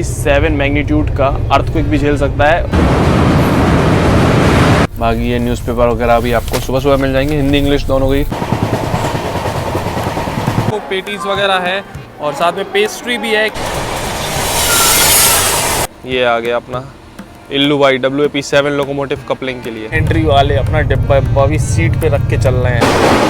7 magnitude का earthquake भी झेल सकता है। बाकी ये न्यूज़पेपर वगैरह भी आपको सुबह सुबह मिल जाएंगे, हिंदी इंग्लिश दोनों की। तो पेटीज वगैरह है और साथ में पेस्ट्री भी है। ये आ गया अपना इल्लू भाई WAP7 लोकोमोटिव कपलिंग के लिए। एंट्री वाले अपना डिब्बा भी सीट पे रख के चल रहे हैं।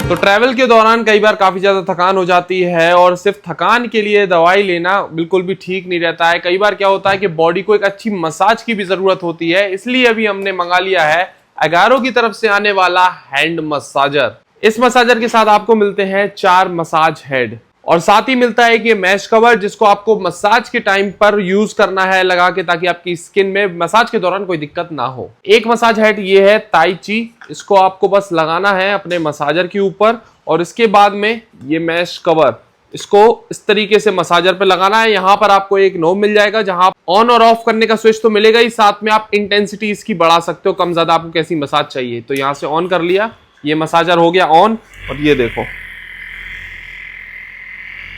तो ट्रैवल के दौरान कई बार काफ़ी ज़्यादा थकान हो जाती है और सिर्फ थकान के लिए दवाई लेना बिल्कुल भी ठीक नहीं रहता है। कई बार क्या होता है कि बॉडी को एक अच्छी मसाज की भी ज़रूरत होती है, इसलिए अभी हमने मंगा लिया है अगारो की तरफ से आने वाला हैंड मसाजर। इस मसाजर के साथ आपको मिलते हैं 4 मसाज हेड और साथ ही मिलता है कि मैश कवर, जिसको आपको मसाज के टाइम पर यूज करना है लगा के, ताकि आपकी स्किन में मसाज के दौरान कोई दिक्कत ना हो। एक मसाज हेड ये है ताई ची, इसको आपको बस लगाना है अपने मसाजर के ऊपर और इसके बाद में ये मैश कवर, इसको इस तरीके से मसाजर पे लगाना है। यहाँ पर आपको एक नोब मिल जाएगा जहां ऑन और ऑफ करने का स्विच तो मिलेगा ही, साथ में आप इंटेंसिटी इसकी बढ़ा सकते हो, कम ज्यादा आपको कैसी मसाज चाहिए। तो यहाँ से ऑन कर लिया, ये मसाजर हो गया ऑन और ये देखो।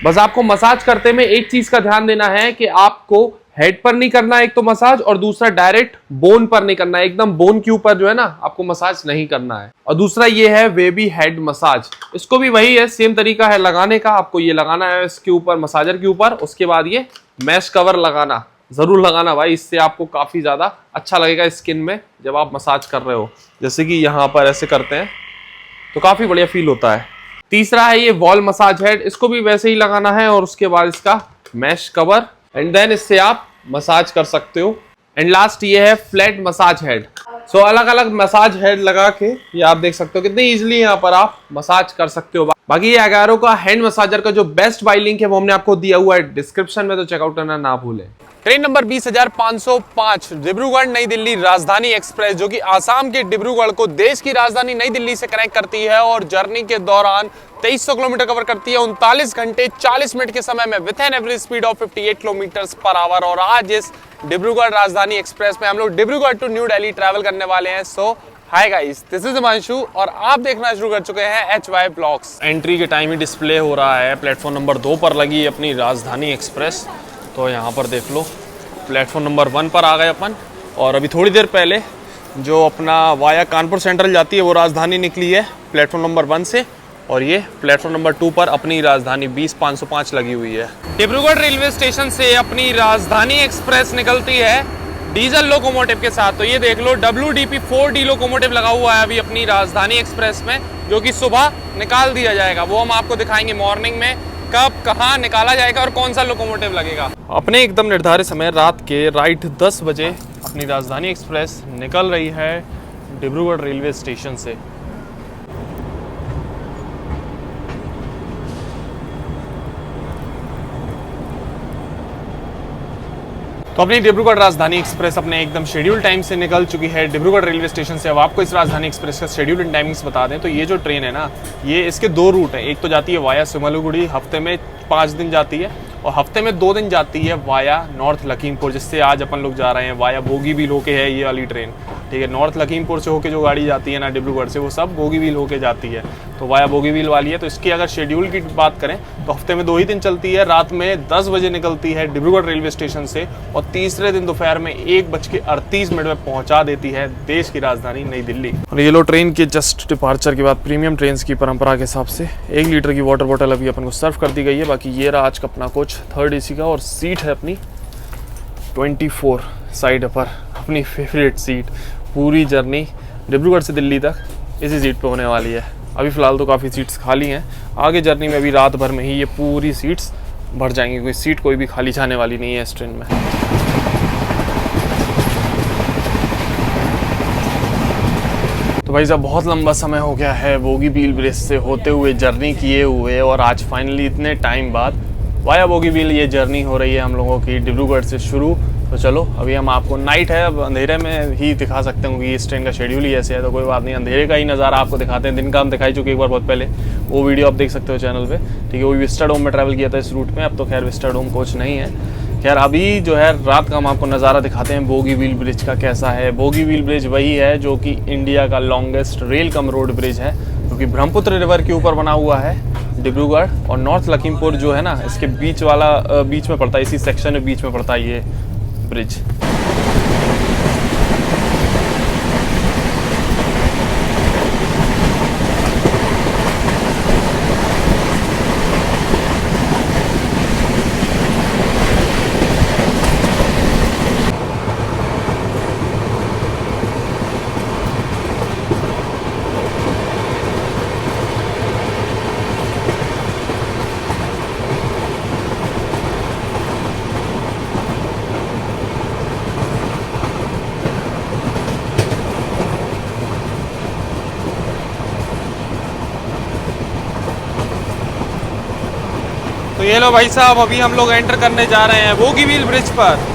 बस आपको मसाज करते में एक चीज का ध्यान देना है कि आपको हेड पर नहीं करना है एक तो मसाज, और दूसरा डायरेक्ट बोन पर नहीं करना है, एकदम बोन के ऊपर जो है ना आपको मसाज नहीं करना है। और दूसरा ये है वेबी हेड मसाज, इसको भी वही है, सेम तरीका है लगाने का। आपको ये लगाना है इसके ऊपर, मसाजर के ऊपर, उसके बाद ये मैश कवर लगाना, जरूर लगाना भाई, इससे आपको काफी ज्यादा अच्छा लगेगा स्किन में जब आप मसाज कर रहे हो। जैसे कि यहाँ पर ऐसे करते हैं तो काफी बढ़िया फील होता है। तीसरा है ये वॉल मसाज हेड, इसको भी वैसे ही लगाना है और उसके बाद इसका मैश कवर, एंड देन इससे आप मसाज कर सकते हो। एंड लास्ट ये है फ्लैट मसाज हेड। सो अलग अलग मसाज हेड लगा के ये आप देख सकते हो कितनी इजीली यहाँ पर आप मसाज कर सकते हो। बाकी ये अगारो का हैंड मसाजर का जो बेस्ट बाय लिंक है वो हमने आपको दिया हुआ है डिस्क्रिप्शन में, तो चेकआउट करना ना भूलें। ट्रेन नंबर 20,505 डिब्रूगढ़ नई दिल्ली राजधानी एक्सप्रेस, जो कि आसाम के डिब्रूगढ़ को देश की राजधानी नई दिल्ली से कनेक्ट करती है और जर्नी के दौरान 2300 किलोमीटर कवर करती है 39 घंटे 40 मिनट के समय में with an average speed of 58 kilometre per hour. और आज इस डिब्रूगढ़ राजधानी एक्सप्रेस में हम लोग Dibrugarh to new Delhi travel करने वाले हैं। So hi guys, this is Himanshu और आप देखना शुरू कर चुके हैं HY ब्लॉग्स। एंट्री के टाइम ही डिस्प्ले हो रहा है, प्लेटफॉर्म नंबर 2 पर लगी है अपनी राजधानी एक्सप्रेस। तो यहाँ पर देख लो प्लेटफॉर्म नंबर 1 पर आ गए अपन, और अभी थोड़ी देर पहले जो अपना वाया कानपुर सेंट्रल जाती है वो राजधानी निकली है प्लेटफॉर्म नंबर 1 से, और ये प्लेटफॉर्म नंबर 2 पर अपनी राजधानी 20,505 लगी हुई है। डिब्रूगढ़ रेलवे स्टेशन से अपनी राजधानी एक्सप्रेस निकलती है डीजल लोकोमोटिव के साथ। तो ये देख लो WDP4D लोकोमोटिव लगा हुआ है अभी अपनी राजधानी एक्सप्रेस में, जो कि सुबह निकाल दिया जाएगा। वो हम आपको दिखाएंगे मॉर्निंग में कब कहाँ निकाला जाएगा और कौन सा लोकोमोटिव लगेगा। अपने एकदम निर्धारित समय रात के राइट 10 बजे अपनी राजधानी एक्सप्रेस निकल रही है डिब्रूगढ़ रेलवे स्टेशन से। तो अपनी डिब्रूगढ़ राजधानी एक्सप्रेस अपने एकदम शेड्यूल टाइम से निकल चुकी है डिब्रूगढ़ रेलवे स्टेशन से। अब आपको इस राजधानी एक्सप्रेस का शेड्यूल एंड टाइमिंग्स बता दें तो ये जो ट्रेन है ना, ये इसके 2 रूट हैं। एक तो जाती है वाया सिमलुगुड़ी, हफ्ते में 5 दिन जाती है, और हफ्ते में 2 दिन जाती है वाया नॉर्थ लखीमपुर, जिससे आज अपन लोग जा रहे हैं। वाया बोगीबील होके है ये वाली ट्रेन, ठीक है। नॉर्थ लखीमपुर से होके जो गाड़ी जाती है ना डिब्रूगढ़ से, वो सब बोगीबील होके जाती है, तो वाया बोगीबील वाली है। तो इसकी अगर शेड्यूल की बात करें तो हफ्ते में 2 ही दिन चलती है। रात में 10 बजे निकलती है डिब्रूगढ़ रेलवे स्टेशन से और तीसरे दिन दोपहर में 1:38 में पहुंचा देती है देश की राजधानी नई दिल्ली। और ये लो ट्रेन के जस्ट डिपार्चर के बाद प्रीमियम ट्रेन की परंपरा के हिसाब से 1 लीटर की वाटर बॉटल अभी अपन को सर्व कर दी गई है। बाकी ये रहा आज का अपना कोच 3rd AC का, और सीट है अपनी 24 साइड पर, अपनी फेवरेट सीट। पूरी जर्नी डिब्रूगढ़ से दिल्ली तक इसी सीट पे होने वाली है। अभी फ़िलहाल तो काफ़ी सीट्स खाली हैं, आगे जर्नी में अभी रात भर में ही ये पूरी सीट्स भर जाएंगी, कोई सीट कोई भी खाली जाने वाली नहीं है इस ट्रेन में। तो भाई साहब बहुत लंबा समय हो गया है बोगीबील ब्रिज से होते हुए जर्नी किए हुए, और आज फाइनली इतने टाइम बाद वाया बोगीबील ये जर्नी हो रही है हम लोगों की डिब्रूगढ़ से शुरू तो चलो अभी हम आपको, नाइट है अब अंधेरे में ही दिखा सकते हैं क्योंकि इस ट्रेन का शेड्यूल ही ऐसे है, तो कोई बात नहीं, अंधेरे का ही नज़ारा आपको दिखाते हैं। दिन का हम दिखाई चुके एक बार बहुत पहले, वो वीडियो आप देख सकते हो चैनल पे, ठीक है। वो विस्टाडोम में ट्रैवल किया था इस रूट में, अब तो खैर विस्टाडोम कोच नहीं है। खैर अभी जो है रात का हम आपको नज़ारा दिखाते हैं बोगीबील ब्रिज का कैसा है। बोगीबील ब्रिज वही है जो कि इंडिया का longest rail cum road bridge है, जो कि ब्रह्मपुत्र रिवर के ऊपर बना हुआ है, डिब्रूगढ़ और नॉर्थ लखीमपुर जो है ना, इसके बीच वाला बीच में पड़ता है, इसी सेक्शन में बीच में पड़ता है ये ब्रिज। तो ये लो भाई साहब, अभी हम लोग एंटर करने जा रहे हैं बोगीबील ब्रिज पर।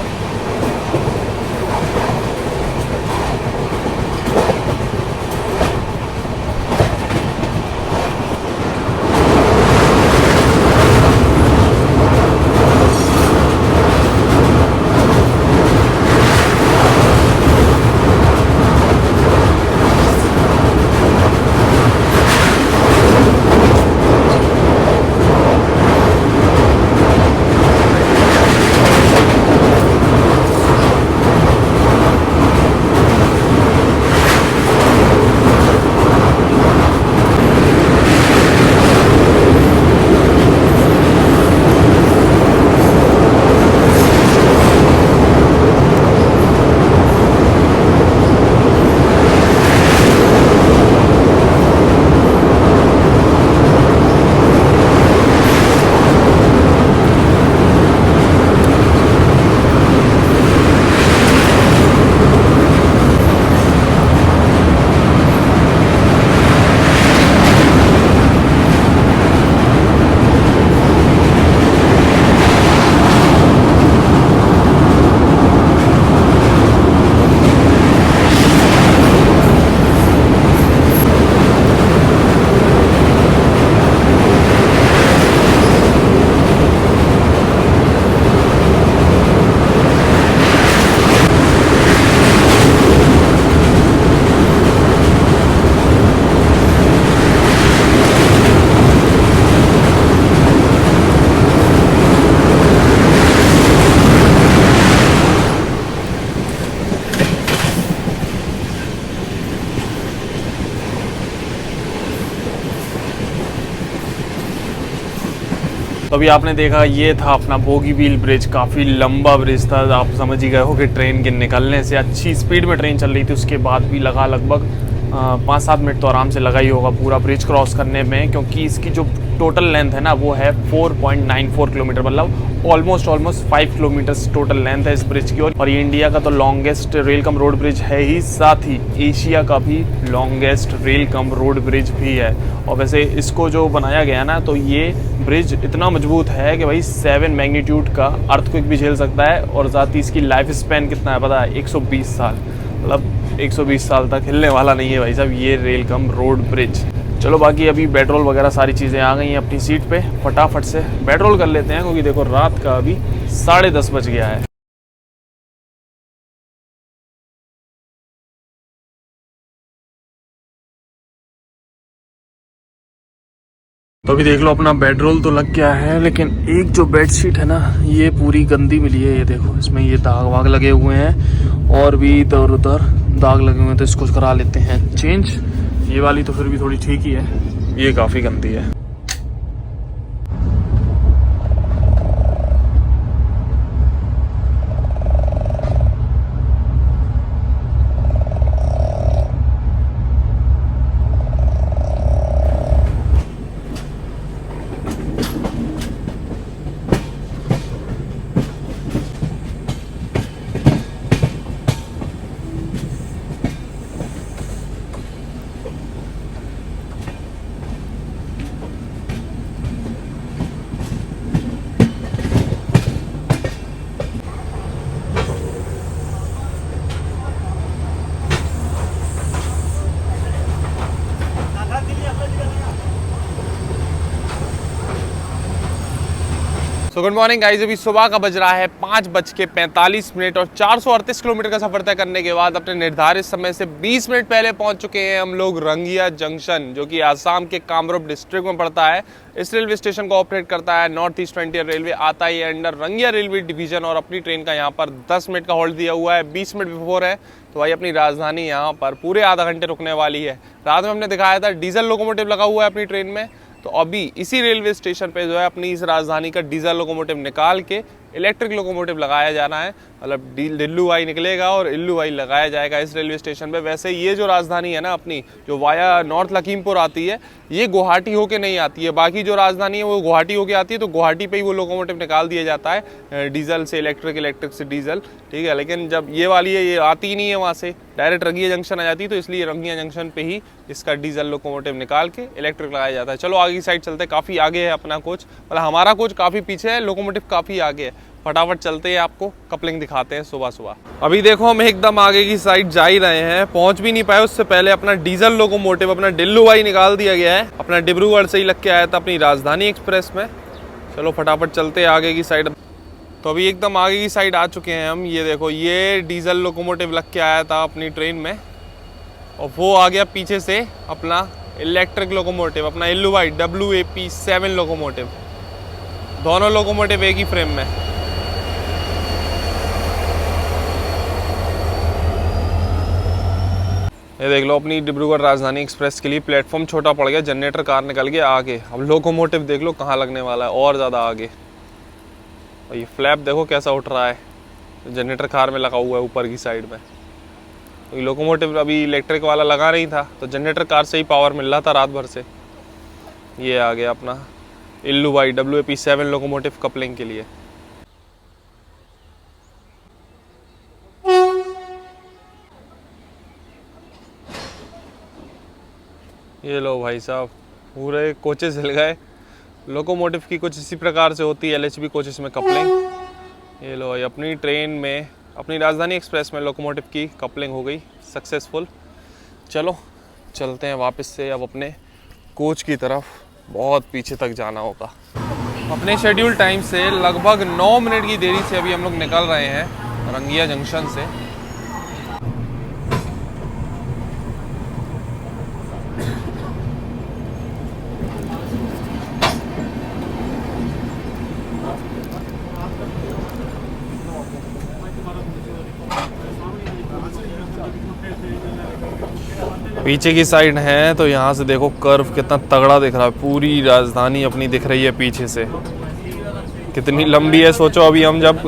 तो अभी आपने देखा ये था अपना बोगीबील ब्रिज, काफ़ी लंबा ब्रिज था। आप समझ ही गए हो कि ट्रेन के निकलने से, अच्छी स्पीड में ट्रेन चल रही थी, उसके बाद भी लगा लगभग 5-7 मिनट तो आराम से लगा ही होगा पूरा ब्रिज क्रॉस करने में, क्योंकि इसकी जो टोटल लेंथ है ना वो है 4.94 किलोमीटर, मतलब ऑलमोस्ट 5 किलोमीटर टोटल लेंथ है इस ब्रिज की। और ये इंडिया का तो longest rail cum road bridge है ही, साथ ही एशिया का भी longest rail cum road bridge भी है। और वैसे इसको जो बनाया गया ना, तो ये ब्रिज इतना मजबूत है कि भाई 7 मैग्नीट्यूड का अर्थक्वेक भी झेल सकता है। और साथ ही इसकी लाइफ स्पैन कितना है पता है? 120 साल, मतलब 120 साल तक हिलने वाला नहीं है भाई साहब ये रेल कम रोड ब्रिज। चलो बाकी अभी पेट्रोल वगैरह सारी चीज़ें आ गई हैं अपनी सीट पे, फटाफट से पेट्रोल कर लेते हैं, क्योंकि देखो रात का अभी 10:30 बज गया है। तो अभी देख लो अपना पेट्रोल तो लग गया है, लेकिन एक जो बेडशीट है ना ये पूरी गंदी मिली है। ये देखो इसमें ये दाग वाग लगे हुए हैं और भी इधर उधर दाग लगे हुए हैं, तो इसको करा लेते हैं चेंज। ये वाली तो फिर भी थोड़ी ठीक ही है, ये काफ़ी गंदी है। तो गुड मॉर्निंग गाइस, अभी सुबह का बज रहा है 5:45 और 438 किलोमीटर का सफर तय करने के बाद अपने निर्धारित समय से 20 मिनट पहले पहुंच चुके हैं हम लोग रंगिया जंक्शन, जो कि आसाम के कामरूप डिस्ट्रिक्ट में पड़ता है। इस रेलवे स्टेशन को ऑपरेट करता है नॉर्थ ईस्ट फ्रंटियर रेलवे, आता ही है अंडर रंगिया रेलवे डिवीजन। और अपनी ट्रेन का यहाँ पर 10 मिनट का होल्ड दिया हुआ है, 20 मिनट बिफोर है। तो भाई अपनी राजधानी यहाँ पर पूरे आधा घंटे रुकने वाली है। रात में हमने दिखाया था डीजल लोकोमोटिव लगा हुआ है अपनी ट्रेन में, तो अभी इसी रेलवे स्टेशन पे जो है अपनी इस राजधानी का डीजल लोकोमोटिव निकाल के इलेक्ट्रिक लोकोमोटिव लगाया जाना है। मतलब डिल्लूवाई निकलेगा और इल्लूवाई लगाया जाएगा इस रेलवे स्टेशन पे। वैसे ये जो राजधानी है ना अपनी, जो वाया नॉर्थ लखीमपुर आती है, ये गुवाहाटी होके नहीं आती है। बाकी जो राजधानी है वो गुवाहाटी होके आती है, तो गुवाहाटी पे ही वो लोकोमोटिव निकाल दिया जाता है डीजल से इलेक्ट्रिक, इलेक्ट्रिक से डीजल, ठीक है। लेकिन जब ये वाली है, ये आती ही नहीं है वहाँ से, डायरेक्ट रंगिया जंक्शन आ जाती है, तो इसलिए रंगिया जंक्शन पे ही इसका डीजल लोकोमोटिव निकाल के इलेक्ट्रिक लगाया जाता है। चलो आगे की साइड चलते हैं, काफ़ी आगे है अपना कोच, मतलब हमारा कोच काफ़ी पीछे है, लोकोमोटिव काफ़ी आगे है। फटाफट चलते हैं, आपको कपलिंग दिखाते हैं सुबह सुबह। अभी देखो हम एकदम आगे की साइड जा ही रहे हैं, पहुंच भी नहीं पाए उससे पहले अपना डीजल लोकोमोटिव अपना डिल्लूवाई निकाल दिया गया है। अपना डिब्रूगढ़ से ही लग के आया था अपनी राजधानी एक्सप्रेस में। चलो फटाफट चलते हैं आगे की साइड। तो अभी एकदम आगे की साइड आ चुके हैं हम। ये देखो, ये डीजल लोकोमोटिव लग के आया था अपनी ट्रेन में, और वो आ गया पीछे से अपना इलेक्ट्रिक लोकोमोटिव, अपना इल्लूवाई WAP7 लोकोमोटिव। दोनों लोकोमोटिव एक ही फ्रेम में। ये देख लो, अपनी डिब्रूगढ़ राजधानी एक्सप्रेस के लिए प्लेटफॉर्म छोटा पड़ गया, जनरेटर कार निकल गया आगे। अब लोकोमोटिव देख लो कहाँ लगने वाला है, और ज़्यादा आगे। और ये फ्लैप देखो कैसा उठ रहा है, जनरेटर कार में लगा हुआ है ऊपर की साइड में। तो ये लोकोमोटिव अभी इलेक्ट्रिक वाला लगा नहीं था, तो जनरेटर कार से ही पावर मिल रहा था रात भर से। ये आ गया अपना इल्लूवाई WAP7 लोकोमोटिव कपलिंग के लिए। ये लो भाई साहब, पूरे कोचेस हिल गए। लोकोमोटिव की कुछ इसी प्रकार से होती है LHB कोचेस में कपलिंग। ये लो, ये अपनी ट्रेन में, अपनी राजधानी एक्सप्रेस में लोकोमोटिव की कपलिंग हो गई सक्सेसफुल। चलो चलते हैं वापस से अब अपने कोच की तरफ, बहुत पीछे तक जाना होगा। अपने शेड्यूल टाइम से लगभग 9 मिनट की देरी से अभी हम लोग निकल रहे हैं रंगिया जंक्शन से। पीछे की साइड है तो यहाँ से देखो कर्व कितना तगड़ा दिख रहा है, पूरी राजधानी अपनी दिख रही है पीछे से, कितनी लंबी है। सोचो अभी हम जब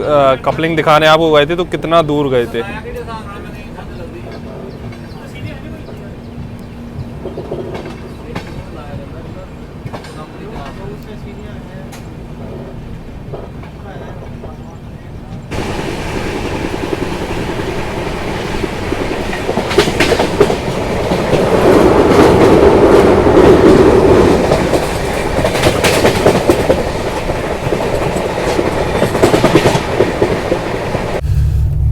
कपलिंग दिखाने आपको गए थे तो कितना दूर गए थे।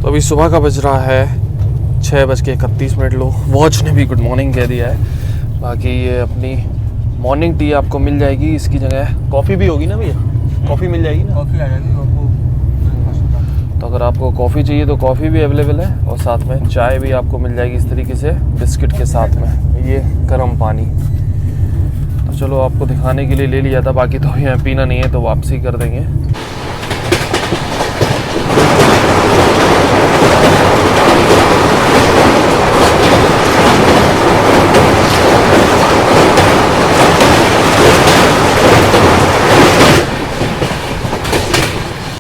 अभी सुबह का बज रहा है 6:31। लो वॉच ने भी गुड मॉर्निंग कह दिया है। बाकी ये अपनी मॉर्निंग टी आपको मिल जाएगी, इसकी जगह कॉफ़ी भी होगी ना भैया, कॉफ़ी मिल जाएगी ना? कॉफ़ी आ जाएगी आपको। तो अगर आपको कॉफ़ी चाहिए तो कॉफ़ी भी अवेलेबल है, और साथ में चाय भी आपको मिल जाएगी इस तरीके से बिस्किट के साथ में। ये गर्म पानी, तो चलो आपको दिखाने के लिए ले लिया था, बाकी तो यहाँ पीना नहीं है तो वापसी कर देंगे।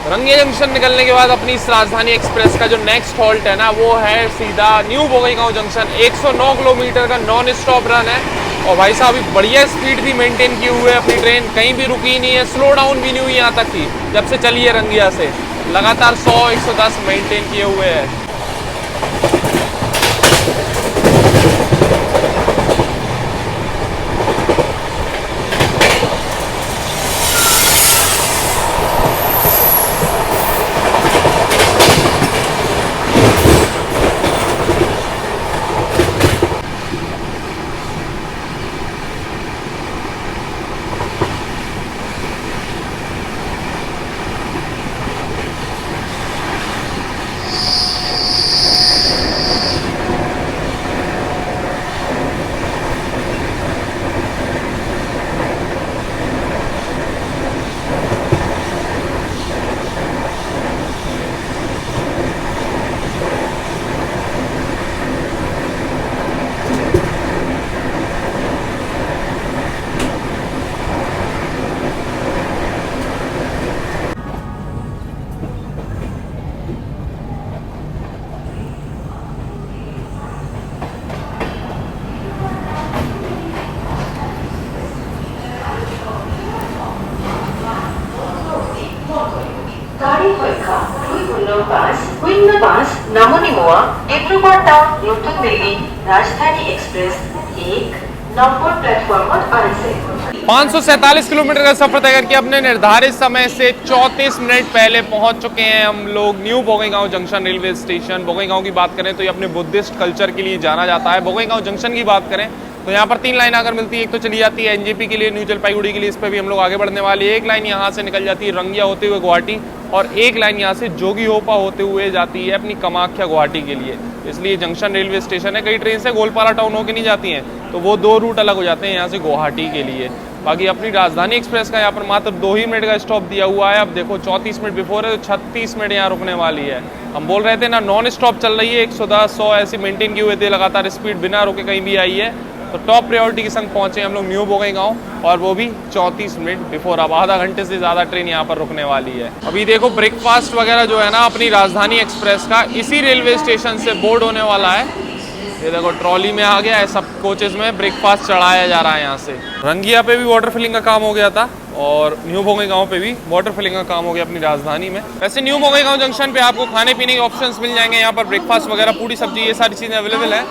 रंगिया जंक्शन निकलने के बाद अपनी इस राजधानी एक्सप्रेस का जो नेक्स्ट हॉल्ट है ना, वो है सीधा न्यू बोंगईगांव जंक्शन। 109 किलोमीटर का नॉन स्टॉप रन है, और भाई साहब अभी बढ़िया स्पीड भी मेंटेन किए हुए है अपनी ट्रेन, कहीं भी रुकी नहीं है, स्लो डाउन भी नहीं हुई यहाँ तक की जब से चली है रंगिया से। लगातार 100-110 मेंटेन किए हुए है। বাস উইন্ড বাস নামনিমোয়া ডিব্ৰুগড় টাউন নতুন দিল্লী রাজধানী এক্সপ্রেস 1 নম্বর প্ল্যাটফর্মত আছে। 547 किलोमीटर का सफर तय करके अपने निर्धारित समय से 34 मिनट पहले पहुंच चुके हैं हम लोग new Bongaigaon junction railway station. Bongaigaon की बात करें तो ये अपने बुद्धिस्ट कल्चर के लिए जाना जाता है। बोगईगांव जंक्शन की बात करें तो यहाँ पर 3 लाइन अगर मिलती है, एक तो चली जाती है एनजेपी के लिए, न्यू जलपाईगुड़ी के लिए, इस पर भी हम लोग आगे बढ़ने वाले। एक लाइन यहाँ से निकल जाती है रंगिया होते हुए गुवाहाटी, और एक लाइन यहाँ से जोगीहोपा होते हुए जाती है अपनी कामाख्या गुवाहाटी के लिए। इसलिए जंक्शन रेलवे स्टेशन है। कई ट्रेन से गोलपारा टाउन होकर नहीं जाती हैं, तो वो 2 रूट अलग हो जाते हैं यहाँ से गुवाहाटी के लिए। बाकी अपनी राजधानी एक्सप्रेस का यहाँ पर मात्र 2 ही मिनट का स्टॉप दिया हुआ है। अब देखो 34 मिनट बिफोर है तो 36 मिनट यहाँ रुकने वाली है। हम बोल रहे थे ना नॉन स्टॉप चल रही है, 110 100 ऐसी मेंटेन किए हुए थे लगातार स्पीड, बिना रुके कहीं भी आई है। तो टॉप प्रायोरिटी के संग पहुंचे हम लोग न्यू बोगईगांव, और वो भी 34 मिनट बिफोर। अब आधा घंटे से ज़्यादा ट्रेन यहाँ पर रुकने वाली है। अभी देखो ब्रेकफास्ट वगैरह जो है ना अपनी राजधानी एक्सप्रेस का इसी रेलवे स्टेशन से बोर्ड होने वाला है। ये देखो ट्रॉली में आ गया है, सब कोचेस में ब्रेकफास्ट चढ़ाया जा रहा है यहाँ से। रंगिया पे भी वाटर फिलिंग का काम हो गया था, और न्यू बोगईगांव पे भी वाटर फिलिंग का काम हो गया अपनी राजधानी में। वैसे न्यू बोगईगांव जंक्शन पे आपको खाने पीने के ऑप्शंस मिल जाएंगे। यहाँ पर ब्रेकफास्ट वगैरह, पूरी सब्जी, ये सारी चीज़ें अवेलेबल है।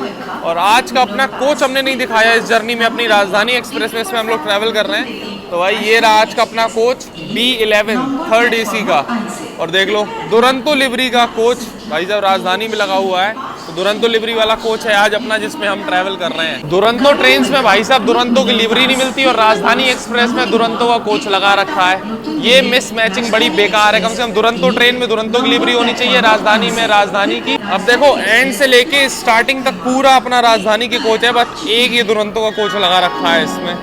और आज का अपना कोच हमने नहीं दिखाया इस जर्नी में अपनी राजधानी एक्सप्रेस में, इसमें हम लोग ट्रैवल कर रहे हैं। तो भाई ये रहा आज का अपना कोच B11 3rd AC का। और देख लो दुरंतो लिवरी का कोच भाई जब राजधानी में लगा हुआ है, तो दुरंतो लिवरी वाला कोच है आज अपना जिसमें हम ट्रैवल कर रहे हैं। दुरंतो ट्रेन में भाई साहब दुरंतो की लिवरी नहीं मिलती, और राजधानी एक्सप्रेस में दुरंतो का कोच लगा रखा है। ये मिस मैचिंग बड़ी बेकार है। कम से कम दुरंतो ट्रेन में दुरंतो की लिवरी होनी चाहिए, राजधानी में राजधानी की। अब देखो एंड से लेके स्टार्टिंग तक पूरा अपना राजधानी की कोच है, बस एक ये दुरंतो का कोच लगा रखा है इसमें।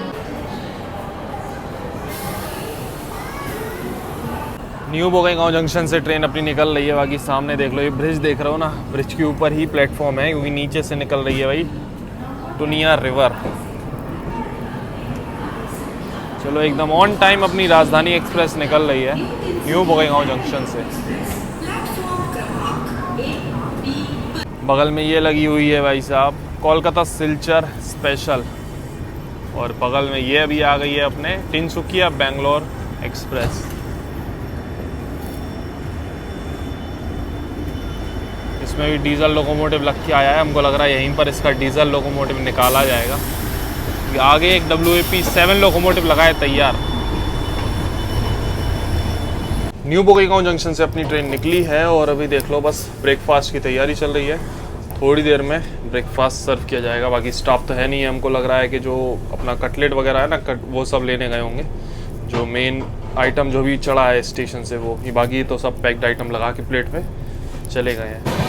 न्यू बोगईगांव जंक्शन से ट्रेन अपनी निकल रही है। बाकी सामने देख लो ये ब्रिज देख रहे हो ना, ब्रिज के ऊपर ही प्लेटफॉर्म है, क्योंकि नीचे से निकल रही है भाई टुनिया रिवर। चलो एकदम ऑन टाइम अपनी राजधानी एक्सप्रेस निकल रही है न्यू बोगईगांव जंक्शन से। बगल में ये लगी हुई है भाई साहब कोलकाता सिलचर स्पेशल, और बगल में ये अभी आ गई है अपने तिनसुकिया बेंगलोर एक्सप्रेस। इसमें भी डीजल लोकोमोटिव लग के आया है, हमको लग रहा है यहीं पर इसका डीजल लोकोमोटिव निकाला जाएगा। आगे एक WAP7 लोकोमोटिव लगा है तैयार। न्यू बोगईगांव जंक्शन से अपनी ट्रेन निकली है, और अभी देख लो बस ब्रेकफास्ट की तैयारी चल रही है। थोड़ी देर में ब्रेकफास्ट सर्व किया जाएगा। बाकी स्टाफ तो है नहीं है, हमको लग रहा है कि जो अपना कटलेट वगैरह है ना वो सब लेने गए होंगे, जो मेन आइटम जो भी चढ़ा है स्टेशन से वो। बाकी तो सब पैक्ड आइटम लगा के प्लेट पे चले गए हैं।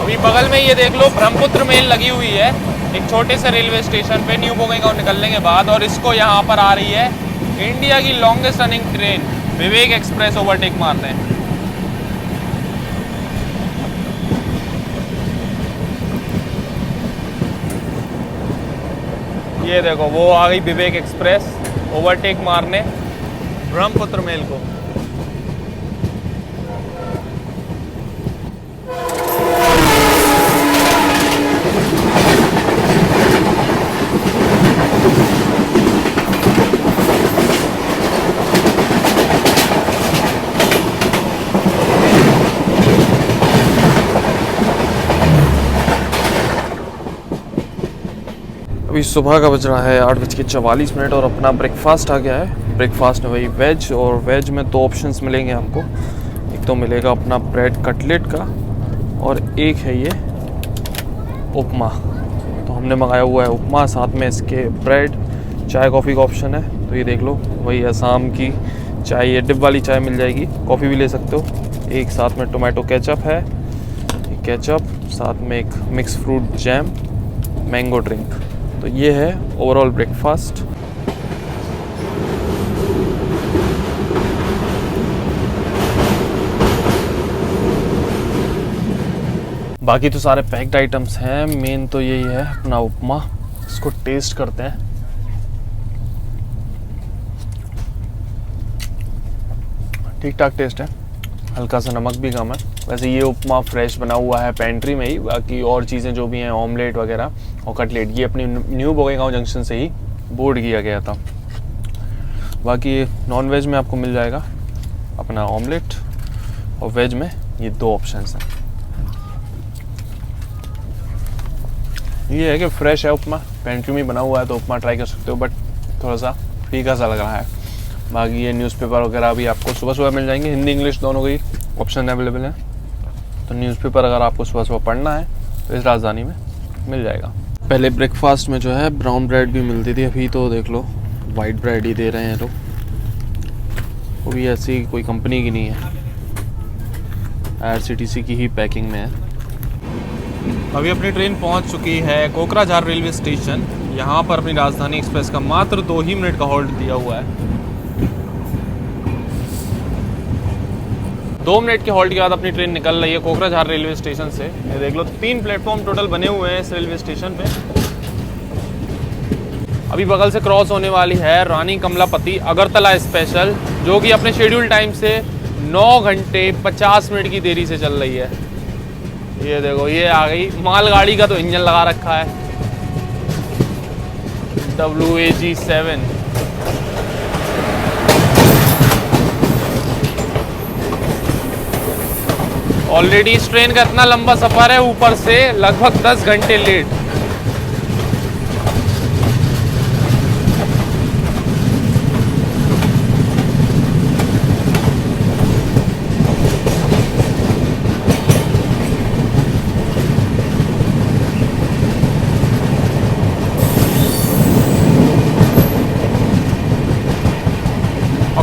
अभी बगल में ये देख लो ब्रह्मपुत्र मेल लगी हुई है एक छोटे से रेलवे स्टेशन पे न्यू बोगईगांव निकलने के बाद, और इसको यहाँ पर आ रही है इंडिया की लॉन्गेस्ट रनिंग ट्रेन विवेक एक्सप्रेस ओवरटेक मारने। ये देखो वो आ गई विवेक एक्सप्रेस ओवरटेक मारने ब्रह्मपुत्र मेल को। अभी सुबह का बज रहा है 8:44 और अपना ब्रेकफास्ट आ गया है। ब्रेकफास्ट में वही वेज, और वेज में 2 ऑप्शंस मिलेंगे आपको। एक तो मिलेगा अपना ब्रेड कटलेट का, और एक है ये उपमा। तो हमने मंगाया हुआ है उपमा, साथ में इसके ब्रेड, चाय कॉफ़ी का ऑप्शन है। तो ये देख लो वही असम की चाय, ये डिप वाली चाय मिल जाएगी, कॉफ़ी भी ले सकते हो। एक साथ में टोमेटो केचप है, केचप, साथ में एक mix fruit jam, mango drink. तो ये है ओवरऑल ब्रेकफास्ट। बाकी तो सारे पैक्ड आइटम्स हैं। मेन तो यही है अपना उपमा, इसको टेस्ट करते हैं। ठीक ठाक टेस्ट है, हल्का सा नमक भी कम है। वैसे ये उपमा फ्रेश बना हुआ है पेंट्री में ही। बाकी और चीज़ें जो भी हैं, ऑमलेट वगैरह और कटलेट, ये अपनी न्यू बोगईगांव जंक्शन से ही बोर्ड किया गया था। बाकी नॉन वेज में आपको मिल जाएगा अपना ऑमलेट, और वेज में ये 2 ऑप्शंस हैं। ये है कि फ्रेश है उपमा, पेंट्री में बना हुआ है तो उपमा ट्राई कर सकते हो, बट थोड़ा सा फीका सा लग रहा है। बाकी ये न्यूज़पेपर वगैरह भी आपको सुबह सुबह मिल जाएंगे, हिंदी इंग्लिश दोनों की ऑप्शन अवेलेबल है। तो न्यूज़पेपर अगर आपको सुबह सुबह पढ़ना है तो इस राजधानी में मिल जाएगा। पहले ब्रेकफास्ट में जो है ब्राउन ब्रेड भी मिलती थी, अभी तो देख लो वाइट ब्रेड ही दे रहे हैं लोग, वो भी ऐसी कोई कंपनी की नहीं है, IRCTC की ही पैकिंग में है। अभी अपनी ट्रेन पहुंच चुकी है कोकराझार रेलवे स्टेशन। यहाँ पर अपनी राजधानी एक्सप्रेस का मात्र 2 ही मिनट का होल्ड दिया हुआ है। 2 मिनट के होल्ड के बाद अपनी ट्रेन निकल रही है कोकराझार रेलवे स्टेशन से। ये देख लो 3 प्लेटफॉर्म टोटल बने हुए हैं इस रेलवे स्टेशन पे। अभी बगल से क्रॉस होने वाली है रानी कमलापति अगरतला स्पेशल, जो कि अपने शेड्यूल टाइम से 9 घंटे 50 मिनट की देरी से चल रही है। ये देखो ये आ गई, मालगाड़ी का तो इंजन लगा रखा है WAG7। ऑलरेडी इस ट्रेन का इतना लंबा सफर है, ऊपर से लगभग 10 घंटे लेट।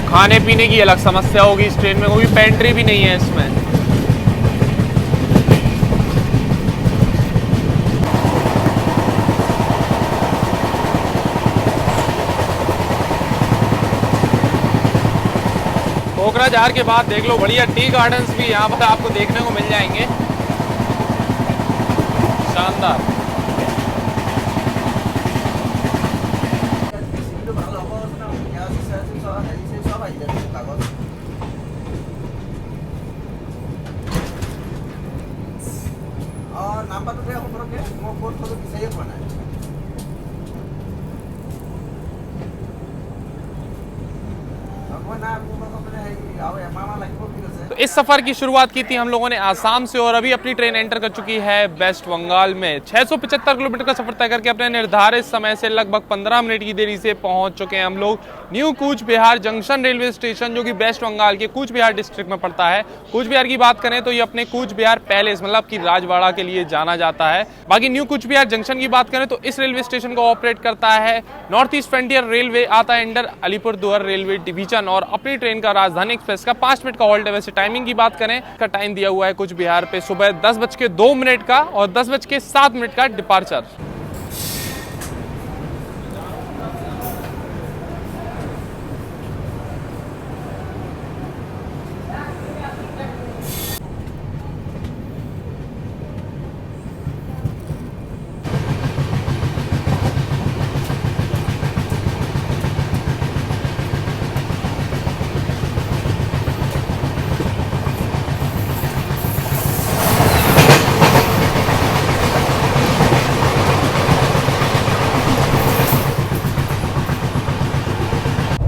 खाने पीने की अलग समस्या होगी इस ट्रेन में, कोई पेंट्री भी नहीं है इसमें। कोकराझार के बाद देख लो बढ़िया टी गार्डन्स भी यहाँ पर आपको देखने को मिल जाएंगे, शानदार। तो इस सफर की शुरुआत की थी हम लोगों ने आसाम से, और अभी अपनी ट्रेन एंटर कर चुकी है वेस्ट बंगाल में। 675 किलोमीटर का सफर तय करके अपने निर्धारित समय से लगभग 15 मिनट की देरी से पहुंच चुके हैं हम लोग new Cooch Behar junction railway station, जो कि वेस्ट बंगाल के कूच बिहार डिस्ट्रिक्ट में पड़ता है। कूच बिहार की बात करें तो ये अपने कूच बिहार पैलेस मतलब कि राजवाड़ा के लिए जाना जाता है। बाकी न्यू कूच बिहार जंक्शन की बात करें तो इस रेलवे स्टेशन को ऑपरेट करता है नॉर्थ ईस्ट फ्रंटियर रेलवे, आता है अंडर अलीपुरदुआर रेलवे डिवीजन। और अपनी ट्रेन का राजधानी एक्सप्रेस का 5 मिनट का होल्ड है। वैसे टाइमिंग की बात करें, का टाइम दिया हुआ है कूच बिहार पे सुबह 10:02 का और 10:07 का डिपार्चर।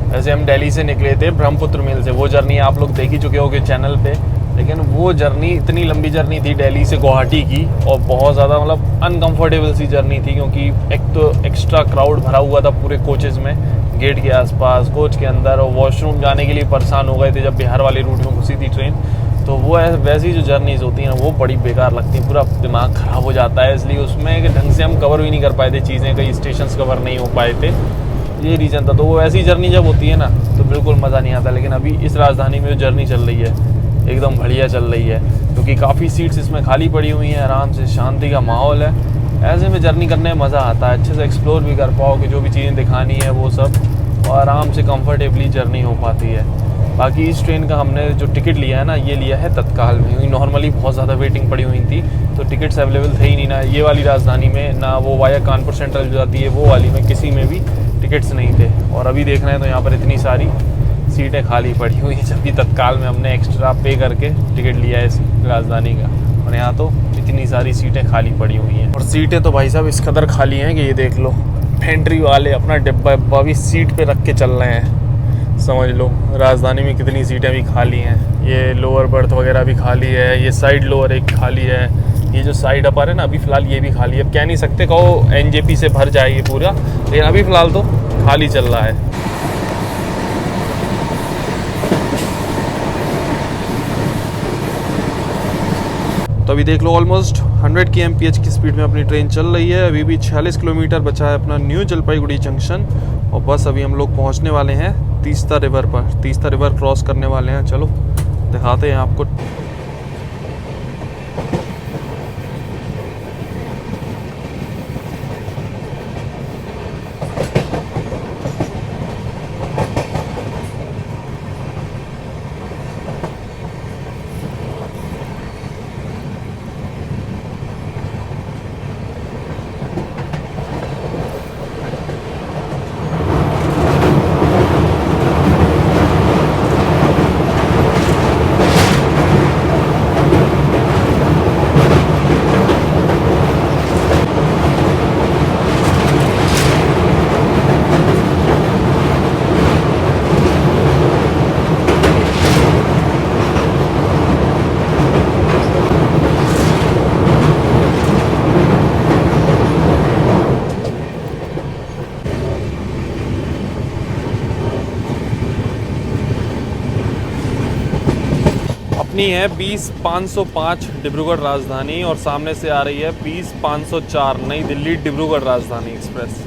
जैसे हम दिल्ली से निकले थे ब्रह्मपुत्र मेल से, वो जर्नी आप लोग देख ही चुके होगे चैनल पे, लेकिन वो जर्नी इतनी लंबी जर्नी थी दिल्ली से गुवाहाटी की, और बहुत ज़्यादा मतलब अनकंफर्टेबल सी जर्नी थी, क्योंकि एक तो एक्स्ट्रा क्राउड भरा हुआ था पूरे कोचेज़ में, गेट के आसपास, कोच के अंदर, और वॉशरूम जाने के लिए परेशान हो गए थे जब बिहार वाले रूट में घुसी थी ट्रेन। तो वो वैसी जो जर्नीज होती हैं वो बड़ी बेकार लगती हैं, पूरा दिमाग ख़राब हो जाता है। इसलिए उसमें कि ढंग से हम कवर भी नहीं कर पाए थे चीज़ें, कई स्टेशंस कवर नहीं हो पाए थे, ये रीज़न था। तो वो ऐसी जर्नी जब होती है ना तो बिल्कुल मज़ा नहीं आता। लेकिन अभी इस राजधानी में जो जर्नी चल रही है एकदम बढ़िया चल रही है, क्योंकि काफ़ी सीट्स इसमें खाली पड़ी हुई हैं, आराम से शांति का माहौल है। ऐसे में जर्नी करने में मज़ा आता है, अच्छे से एक्सप्लोर भी कर पाओ कि जो भी चीज़ें दिखानी है वो सब, और आराम से कंफर्टेबली जर्नी हो पाती है। बाकी इस ट्रेन का हमने जो टिकट लिया है ना, ये लिया है तत्काल में, क्योंकि नॉर्मली बहुत ज़्यादा वेटिंग पड़ी हुई थी, तो टिकट्स अवेलेबल थे ही नहीं, ना ये वाली राजधानी में, ना वो वाया कानपुर सेंट्रल जो जाती है वो वाली में, किसी में भी टिकट्स नहीं थे। और अभी देख रहे हैं तो यहाँ पर इतनी सारी सीटें खाली पड़ी हुई हैं, जबकि तत्काल में हमने एक्स्ट्रा पे करके टिकट लिया है इस राजधानी का, और यहाँ तो इतनी सारी सीटें खाली पड़ी हुई हैं। और सीटें तो भाई साहब इस कदर खाली हैं कि ये देख लो, पेंट्री वाले अपना डिब्बा भी सीट पे रख के चल रहे हैं। समझ लो राजधानी में कितनी सीटें भी खाली हैं। ये लोअर बर्थ वगैरह भी खाली है, ये साइड लोअर एक खाली है, ये जो साइड अपर है ना अभी फ़िलहाल ये भी खाली है। अब कह नहीं सकते कहो एनजेपी से भर जाए ये पूरा, लेकिन अभी फ़िलहाल तो खाली चल रहा है। तो अभी देख लो ऑलमोस्ट 100 kmph की स्पीड में अपनी ट्रेन चल रही है। अभी भी 46 किलोमीटर बचा है अपना न्यू जलपाईगुड़ी जंक्शन, और बस अभी हम लोग पहुंचने वाले हैं तीस्ता रिवर पर। तीस्ता रिवर क्रॉस करने वाले हैं, चलो दिखाते हैं आपको। अपनी है 20-505 डिब्रूगढ़ राजधानी, और सामने से आ रही है 20-504 नई दिल्ली डिब्रूगढ़ राजधानी एक्सप्रेस।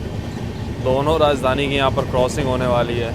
दोनों राजधानी की यहाँ पर क्रॉसिंग होने वाली है।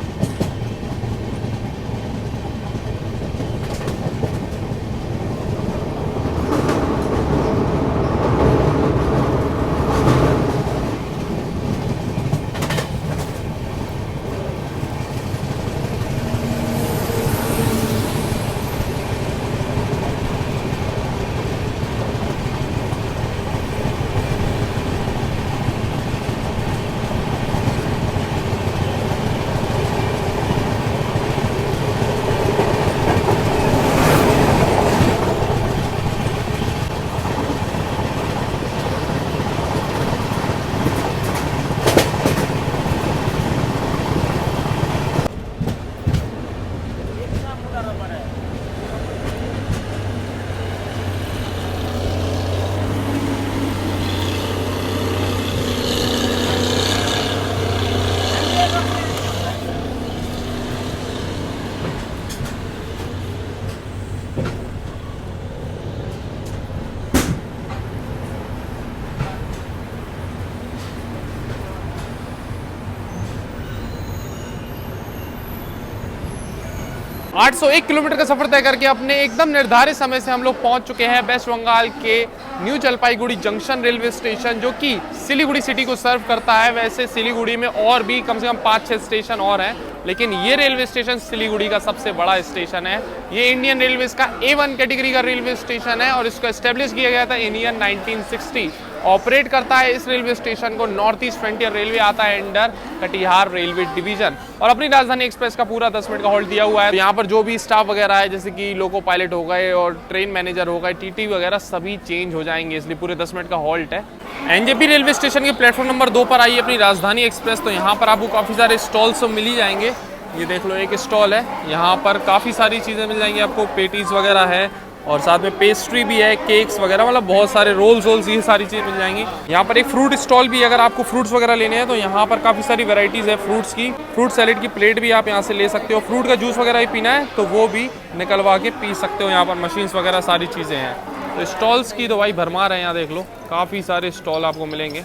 आठ सौ 1 किलोमीटर का सफर तय करके अपने एकदम निर्धारित समय से हम लोग पहुंच चुके हैं वेस्ट बंगाल के new Jalpaiguri junction railway station, जो कि सिलीगुड़ी सिटी को सर्व करता है। वैसे सिलीगुड़ी में और भी कम से कम 5-6 स्टेशन और हैं, लेकिन ये रेलवे स्टेशन सिलीगुड़ी का सबसे बड़ा स्टेशन है। ये इंडियन रेलवेज का A1 कैटेगरी का रेलवे स्टेशन है और इसको एस्टेब्लिश किया गया था इंडियन 1960। ऑपरेट करता है इस रेलवे स्टेशन को नॉर्थ ईस्ट फ्रंटियर रेलवे, आता है अंडर कटिहार रेलवे डिवीजन। और अपनी राजधानी एक्सप्रेस का पूरा 10 मिनट का हॉल्ट दिया हुआ है। यहाँ पर जो भी स्टाफ वगैरह है, जैसे कि लोको पायलट हो गए और ट्रेन मैनेजर हो गए, टीटी वगैरह सभी चेंज हो जाएंगे, इसलिए पूरे 10 मिनट का हॉल्ट है। एनजेपी रेलवे स्टेशन के प्लेटफॉर्म नंबर 2 पर आई अपनी राजधानी एक्सप्रेस। तो यहाँ पर आपको काफ़ी सारे स्टॉल्स तो मिल ही जाएंगे। ये देख लो, एक स्टॉल है, यहाँ पर काफ़ी सारी चीज़ें मिल जाएंगी आपको। पेटीज वगैरह है और साथ में पेस्ट्री भी है, केक्स वगैरह, मतलब बहुत सारे रोल्स ये सारी चीज़ें मिल जाएंगी। यहाँ पर एक फ्रूट स्टॉल भी है, अगर आपको फ्रूट्स वगैरह लेने हैं तो यहाँ पर काफ़ी सारी वैरायटीज़ है फ्रूट्स की। फ्रूट सैलेड की प्लेट भी आप यहाँ से ले सकते हो। फ्रूट का जूस वगैरह भी पीना है तो वो भी निकलवा के पी सकते हो। यहाँ पर मशीन्स वगैरह सारी चीज़ें हैं। तो स्टॉल्स की तो भाई भरमार है, यहाँ देख लो काफ़ी सारे स्टॉल आपको मिलेंगे।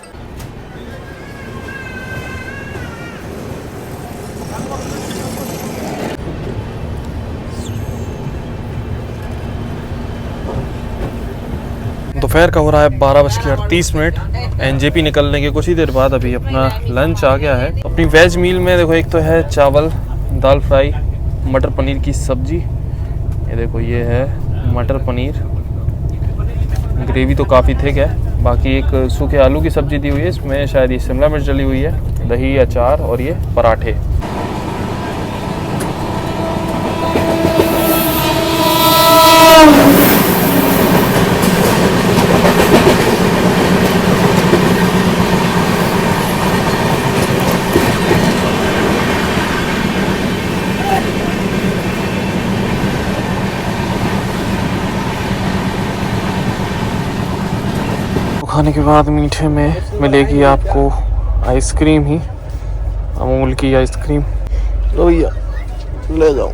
दोपहर का हो रहा है 12:38। एनजेपी निकलने के कुछ ही देर बाद अभी अपना लंच आ गया है। अपनी वेज मील में देखो, एक तो है चावल, दाल फ्राई, मटर पनीर की सब्जी, ये देखो ये है मटर पनीर, ग्रेवी तो काफ़ी थिक है। बाकी एक सूखे आलू की सब्जी दी हुई है, इसमें शायद ये शिमला मिर्च डली हुई है, दही, अचार और ये पराठे। खाने के बाद मीठे में मिलेगी आपको आइसक्रीम ही, अमूल की आइसक्रीम। लो भैया ले जाओ।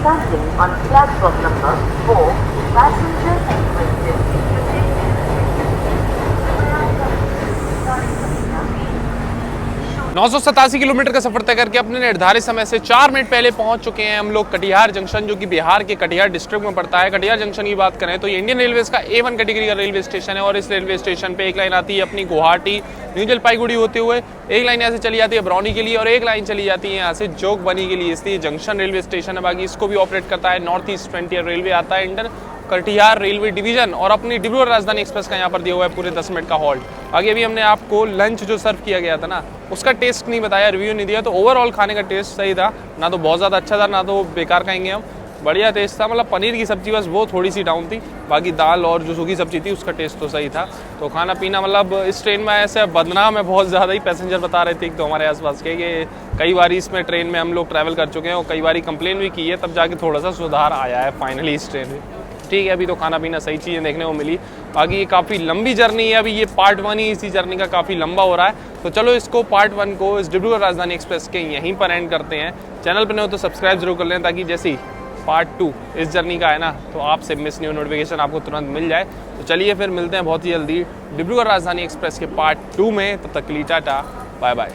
Standing on platform number 4, passenger entrances. 987 kilometre का सफर तय करके अपने निर्धारित समय से 4 मिनट पहले पहुंच चुके हैं हम लोग कटिहार जंक्शन, जो कि बिहार के कटिहार डिस्ट्रिक्ट में पड़ता है। कटिहार जंक्शन की बात करें तो ये इंडियन रेलवेज का A1 कैटेगरी का रेलवे स्टेशन है और इस रेलवे स्टेशन पे एक लाइन आती है अपनी गुवाहाटी न्यू जलपाईगुड़ी होते हुए, एक लाइन यहाँ से चली जाती है बरौनी के लिए और एक लाइन चली जाती है यहाँ से जोगबनी के लिए। इसलिए जंक्शन रेलवे स्टेशन है। बाकी इसको भी ऑपरेट करता है नॉर्थ ईस्ट फ्रंटियर रेलवे, आता है इंडियन कटिहार रेलवे डिवीजन और अपनी डिब्रूगढ़ राजधानी एक्सप्रेस का यहाँ पर दिया हुआ है पूरे 10 मिनट का हॉल्ट। आगे भी हमने आपको लंच जो सर्व किया गया था ना, उसका टेस्ट नहीं बताया, रिव्यू नहीं दिया, तो ओवरऑल खाने का टेस्ट सही था, ना तो बहुत ज़्यादा अच्छा था ना तो बेकार खाएंगे हम, बढ़िया टेस्ट था। मतलब पनीर की सब्जी बस वो थोड़ी सी डाउन थी, बाकी दाल और जो सूखी सब्जी थी उसका टेस्ट तो सही था। तो खाना पीना मतलब इस ट्रेन में ऐसे बदनाम है बहुत ज़्यादा ही। पैसेंजर बता रहे थे तो हमारे आसपास के कि कई बार इसमें ट्रेन में हम लोग ट्रैवल कर चुके हैं और कई बार कंप्लेन भी की है, तब जाके थोड़ा सा सुधार आया है फाइनली इस ट्रेन में। ठीक है, अभी तो खाना पीना सही चीज़ें देखने को मिली। बाकी ये काफ़ी लंबी जर्नी है, अभी ये पार्ट 1 ही इसी जर्नी का काफ़ी लंबा हो रहा है। तो चलो इसको पार्ट 1 को इस डिब्रूगढ़ राजधानी एक्सप्रेस के यहीं पर एंड करते हैं। चैनल पर नहीं हो तो सब्सक्राइब जरूर कर लें ताकि जैसे ही पार्ट 2 इस जर्नी का है ना तो आपसे मिस न्यू नोटिफिकेशन आपको तुरंत मिल जाए। तो चलिए फिर मिलते हैं बहुत ही जल्दी डिब्रूगढ़ राजधानी एक्सप्रेस के पार्ट 2 में। तब तक के लिए टाटा बाय बाय।